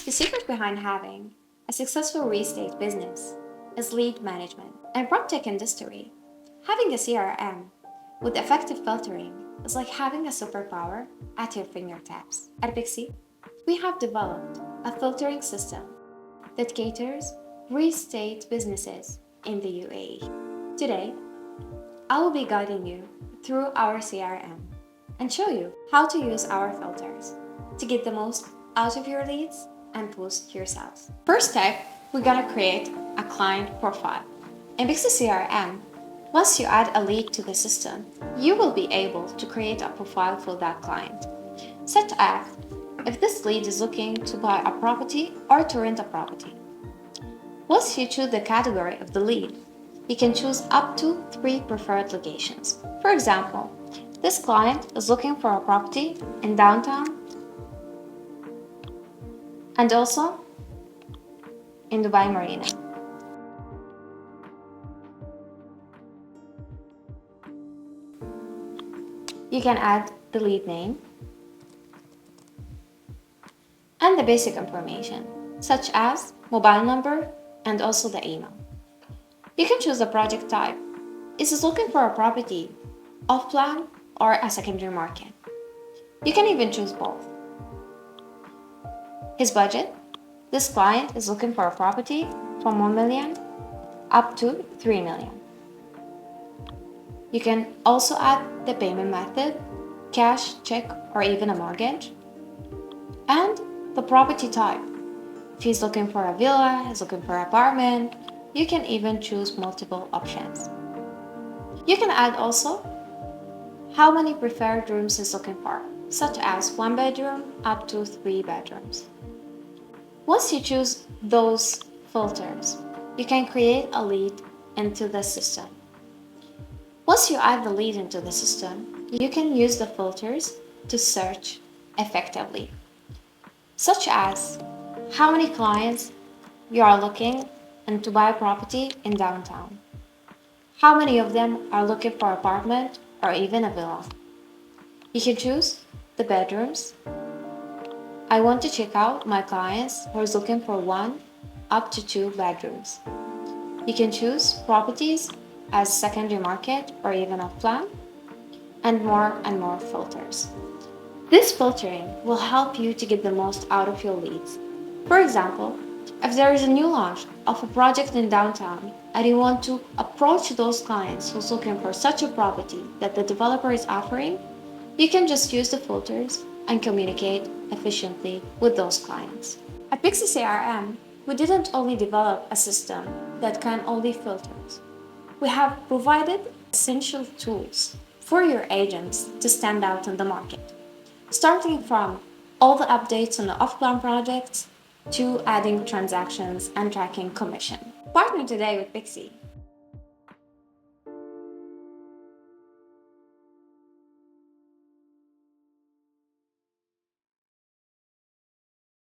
The secret behind having a successful real estate business is lead management. In PropTech industry, having a CRM with effective filtering is like having a superpower at your fingertips. At Pixxi, we have developed a filtering system that caters real estate businesses in the UAE. Today, I will be guiding you through our CRM and show you how to use our filters to get the most out of your leads and boost your sales. First step, we're gonna create a client profile. In Pixxi CRM, once you add a lead to the system, you will be able to create a profile for that client, such as if this lead is looking to buy a property or to rent a property. Once you choose the category of the lead, you can choose up to 3 preferred locations. For example, this client is looking for a property in downtown and also in Dubai Marina. You can add the lead name and the basic information, such as mobile number and also the email. You can choose the project type. Is it looking for a property off plan or a secondary market? You can even choose both. His budget. This client is looking for a property from 1 million up to 3 million. You can also add the payment method, cash, check, or even a mortgage, and the property type. If he's looking for a villa, he's looking for an apartment, you can even choose multiple options. You can add also how many preferred rooms he's looking for, such as 1 bedroom up to 3 bedrooms. Once you choose those filters, you can create a lead into the system. Once you add the lead into the system, you can use the filters to search effectively, such as how many clients you are looking and to buy a property in downtown. How many of them are looking for an apartment or even a villa? You can choose the bedrooms. I want to check out my clients who are looking for 1 up to 2 bedrooms. You can choose properties as secondary market or even off plan, and more filters. This filtering will help you to get the most out of your leads. For example, if there is a new launch of a project in downtown and you want to approach those clients who's looking for such a property that the developer is offering, you can just use the filters and communicate efficiently with those clients. At Pixxi CRM, we didn't only develop a system that can only filters. We have provided essential tools for your agents to stand out in the market, starting from all the updates on the off-plan projects to adding transactions and tracking commission. Partner today with Pixxi